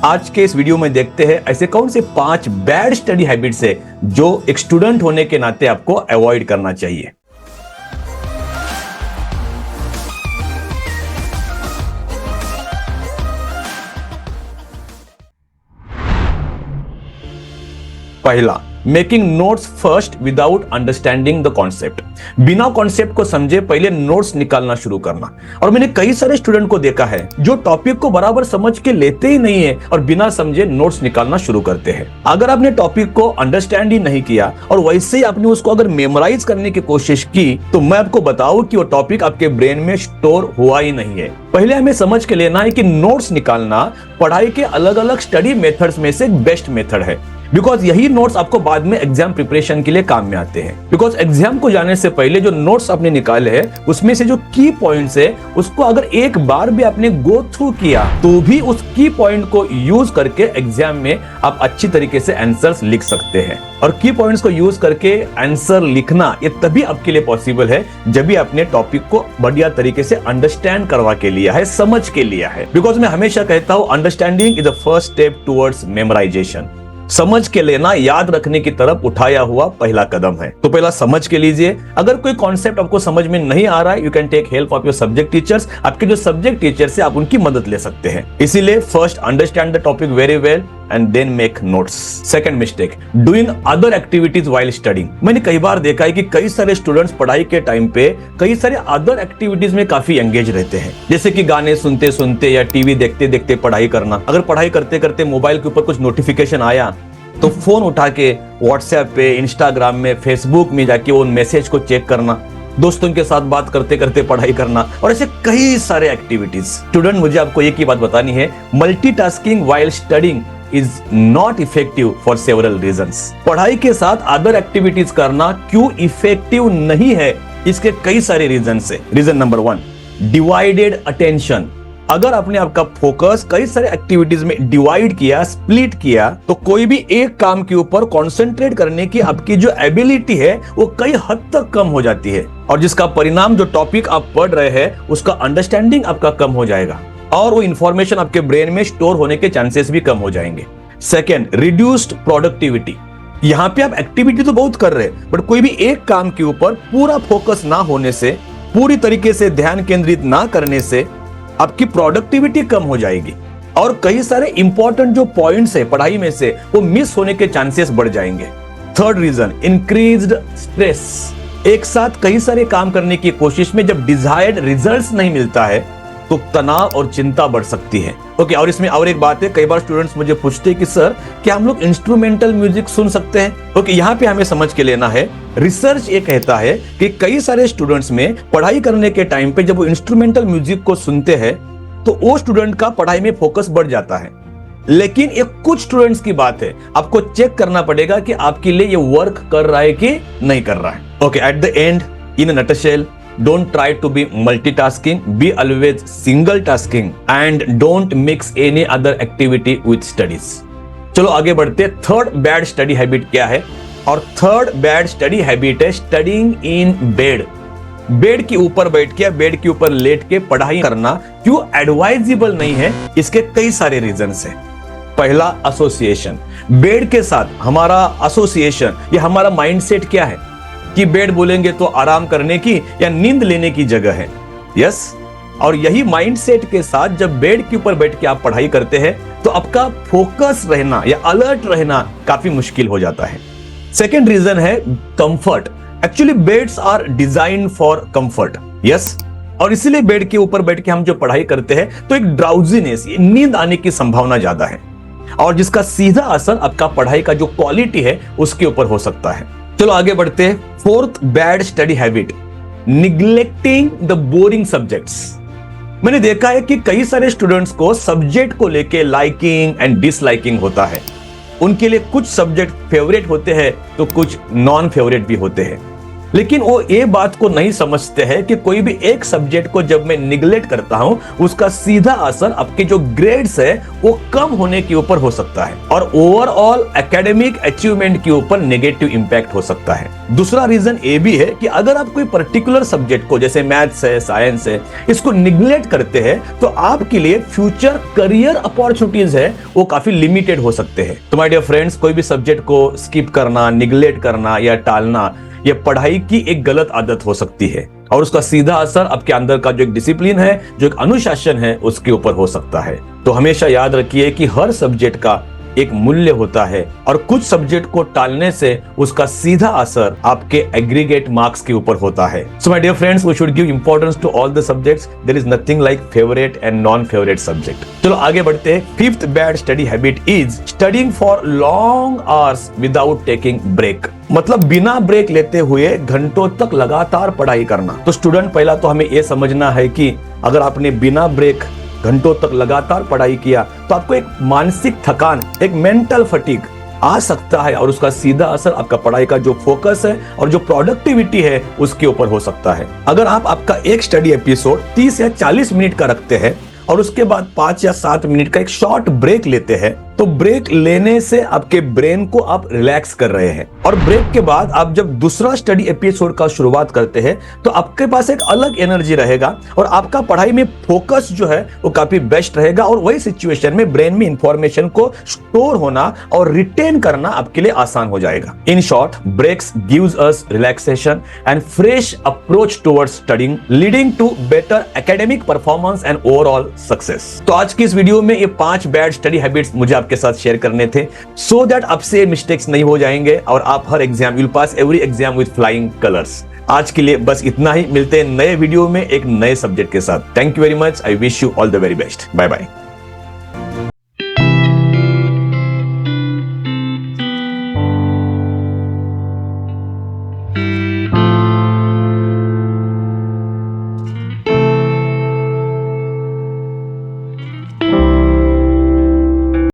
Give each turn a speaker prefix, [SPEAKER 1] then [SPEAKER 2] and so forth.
[SPEAKER 1] आज के इस वीडियो में देखते हैं ऐसे कौन से 5 बैड स्टडी हैबिट्स है जो एक स्टूडेंट होने के नाते आपको अवॉइड करना चाहिए। पहला, making notes first without understanding the concept. बिना कॉन्सेप्ट को समझे पहले नोट्स निकालना शुरू करना। और मैंने कई सारे स्टूडेंट को देखा है जो टॉपिक को बराबर समझ के लेते ही नहीं है और बिना समझे नोट्स निकालना शुरू करते हैं। अगर आपने टॉपिक को अंडरस्टैंड ही नहीं किया और वैसे ही आपने उसको अगर मेमोराइज करने की कोशिश की तो मैं आपको बताऊं कि वो टॉपिक आपके ब्रेन में स्टोर हुआ ही नहीं है। पहले हमें समझ के लेना है कि नोट्स निकालना पढ़ाई के अलग अलग स्टडी मेथड्स में से एक बेस्ट मेथड है। बिकॉज यही नोट्स आपको बाद में एग्जाम प्रिपरेशन के लिए काम में आते हैं। बिकॉज एग्जाम को जाने से पहले जो नोट्स आपने निकाले हैं उसमें से जो की पॉइंट्स है उसको अगर एक बार भी आपने गो थ्रू किया तो भी उस की पॉइंट को यूज करके एग्जाम में आप अच्छी तरीके से आंसर्स लिख सकते हैं। और की पॉइंट्स को यूज करके आंसर लिखना ये तभी आपके लिए पॉसिबल है जब भी आपने टॉपिक को बढ़िया तरीके से अंडरस्टैंड करवा के लिया है, समझ के लिया है। बिकॉज मैं हमेशा कहता हूं understanding is the first step towards memorisation. समझ के लेना याद रखने की तरफ उठाया हुआ पहला कदम है। तो पहला समझ के लीजिए। अगर कोई कॉन्सेप्ट आपको समझ में नहीं आ रहा है, you can take help of your subject teachers. आपके जो सब्जेक्ट टीचर्स है आप उनकी मदद ले सकते हैं। इसीलिए first understand the topic very well and then make notes. Second mistake, doing other activities while studying. मैंने कई बार देखा है कि कई सारे स्टूडेंट्स पढ़ाई के टाइम पे कई सारे अदर एक्टिविटीज में काफी एंगेज रहते हैं, जैसे कि गाने सुनते सुनते या टीवी देखते देखते पढ़ाई करना। अगर पढ़ाई करते करते मोबाइल के ऊपर कुछ नोटिफिकेशन आया तो फोन उठा के व्हाट्सएप पे, इंस्टाग्राम में, फेसबुक में जाके वो मैसेज को चेक करना, दोस्तों के साथ बात करते करते पढ़ाई करना और ऐसे कई सारे एक्टिविटीज। स्टूडेंट, मुझे आपको एक ही बात बतानी है, multitasking while studying is not effective for several reasons. पढ़ाई के साथ अदर एक्टिविटीज करना क्यों इफेक्टिव नहीं है, इसके कई सारे रीजन है। Reason number 1, divided attention. अगर आपने आपका फोकस कई सारे एक्टिविटीज में डिवाइड किया, स्प्लिट किया, तो कोई भी एक काम के ऊपर कंसंट्रेट करने की आपकी जो एबिलिटी है वो कई हद तक कम हो जाती है और जिसका परिणाम जो टॉपिक आप पढ़ रहे हैं उसका अंडरस्टैंडिंग आपका कम हो जाएगा और वो इंफॉर्मेशन आपके ब्रेन में स्टोर होने के चांसेस भी कम हो जाएंगे। Second, reduced productivity. यहाँ पे आप एक्टिविटी तो बहुत कर रहे हैं बट कोई भी एक काम के ऊपर पूरा फोकस ना होने से, पूरी तरीके से ध्यान केंद्रित ना करने से आपकी प्रोडक्टिविटी कम हो जाएगी और कई सारे इंपॉर्टेंट जो पॉइंट्स है पढ़ाई में से वो मिस होने के चांसेस बढ़ जाएंगे। Third reason, increased stress. एक साथ कई सारे काम करने की कोशिश में जब डिजायर्ड रिजल्ट्स नहीं मिलता है तो तनाव और चिंता बढ़ सकती है। ओके, और इसमें और एक बात है, कई बार स्टूडेंट्स मुझे पूछते हैं कि सर क्या हम लोग इंस्ट्रूमेंटल म्यूजिक सुन सकते हैं? ओके, यहाँ पे हमें समझ के लेना है, रिसर्च ये कहता है कि कई सारे स्टूडेंट्स में पढ़ाई करने के टाइम पे जब वो इंस्ट्रूमेंटल म्यूजिक को सुनते हैं तो वो स्टूडेंट का पढ़ाई में फोकस बढ़ जाता है। लेकिन ये कुछ स्टूडेंट्स की बात है, आपको चेक करना पड़ेगा कि आपके लिए ये वर्क कर रहा है कि नहीं कर रहा है। Okay, at the end, in a nutshell, don't try to be multitasking, be always single tasking and don't mix any other activity with studies। चलो आगे बढ़ते। थर्ड बैड स्टडी हैबिट क्या है? और थर्ड बैड स्टडी हैबिट है studying in bed. Bed के ऊपर बैठ के, बेड के ऊपर लेट के पढ़ाई करना क्यों एडवाइजेबल नहीं है, इसके कई सारे रीजंस हैं। पहला, एसोसिएशन। बेड के साथ हमारा एसोसिएशन, ये हमारा माइंडसेट क्या है कि बेड बोलेंगे तो आराम करने की या नींद लेने की जगह है। यस, और यही माइंडसेट के साथ जब बेड के ऊपर बैठ के आप पढ़ाई करते हैं तो आपका फोकस रहना या अलर्ट रहना काफी मुश्किल हो जाता है। सेकेंड रीजन है comfort. Actually beds are design for comfort. Yes, और इसीलिए बेड के ऊपर बैठ के हम जो पढ़ाई करते हैं तो एक ड्राउजीनेस, नींद आने की संभावना ज्यादा है और जिसका सीधा असर आपका पढ़ाई का जो क्वालिटी है उसके ऊपर हो सकता है। चलो आगे बढ़ते हैं। Fourth bad study habit, neglecting the boring subjects. मैंने देखा है कि कई सारे स्टूडेंट्स को सब्जेक्ट को लेके लाइकिंग एंड डिसलाइकिंग होता है। उनके लिए कुछ सब्जेक्ट फेवरेट होते हैं तो कुछ नॉन फेवरेट भी होते हैं। लेकिन वो ये बात को नहीं समझते हैं कि कोई भी एक सब्जेक्ट को जब मैं निगलेक्ट करता हूं, उसका सीधा असर आपके जो ग्रेड्स है वो कम होने के ऊपर हो सकता है और ओवरऑल एकेडमिक अचीवमेंट के ऊपर नेगेटिव इंपैक्ट हो सकता है। दूसरा रीजन ये भी है कि अगर आप कोई पर्टिकुलर सब्जेक्ट को, जैसे मैथ्स है, साइंस है, इसको निगलेक्ट करते हैं तो आपके लिए फ्यूचर करियर अपॉर्चुनिटीज है वो काफी लिमिटेड हो सकते हैं। तो माय डियर फ्रेंड्स, कोई भी सब्जेक्ट को स्किप करना, निगलेक्ट करना या टालना, ये पढ़ाई की एक गलत आदत हो सकती है और उसका सीधा असर आपके अंदर का जो एक डिसिप्लिन है, जो एक अनुशासन है, उसके ऊपर हो सकता है। तो हमेशा याद रखिए कि हर सब्जेक्ट का एक मूल्य होता है और कुछ सब्जेक्ट को टालने से उसका सीधा असर आपके एग्रीगेट मार्क्स के ऊपर होता है। So my dear friends, we should give importance to all the subjects. There is nothing like favourite and non favourite subject. चलो आगे बढ़ते हैं। Fifth bad study habit is studying for long hours without taking break. मतलब बिना break लेते हुए घंटों तक लगातार पढ़ाई करना। तो स्टूडेंट, पहला तो हमें यह समझना है कि अगर आपने बिना ब्रेक घंटों तक लगातार पढ़ाई किया तो आपको एक मानसिक थकान, एक मेंटल फटीग आ सकता है और उसका सीधा असर आपका पढ़ाई का जो फोकस है और जो प्रोडक्टिविटी है उसके ऊपर हो सकता है। अगर आप आपका एक स्टडी एपिसोड 30 या 40 मिनट का रखते हैं और उसके बाद 5 या 7 मिनट का एक शॉर्ट ब्रेक लेते हैं, तो ब्रेक लेने से आपके ब्रेन को आप रिलैक्स कर रहे हैं और ब्रेक के बाद आप जब दूसरा स्टडी एपिसोड का शुरुआत करते हैं तो आपके पास एक अलग एनर्जी रहेगा और आपका पढ़ाई में फोकस जो है वो काफी बेस्ट रहेगा और वही सिचुएशन में ब्रेन में इंफॉर्मेशन को स्टोर होना और रिटेन करना आपके लिए आसान हो जाएगा। In short, breaks gives us relaxation and fresh approach towards studying, leading to better academic performance and overall success. तो आज की इस वीडियो में ये 5 बैड स्टडी हैबिट्स मुझे आपके साथ शेयर करने थे, सो दैट आपसे मिस्टेक्स नहीं हो जाएंगे और आप हर exam, will pass every exam with flying colours. आज के लिए बस इतना ही। मिलते हैं नए वीडियो में एक नए सब्जेक्ट के साथ। Thank you very much. I wish you all the very best. Bye bye.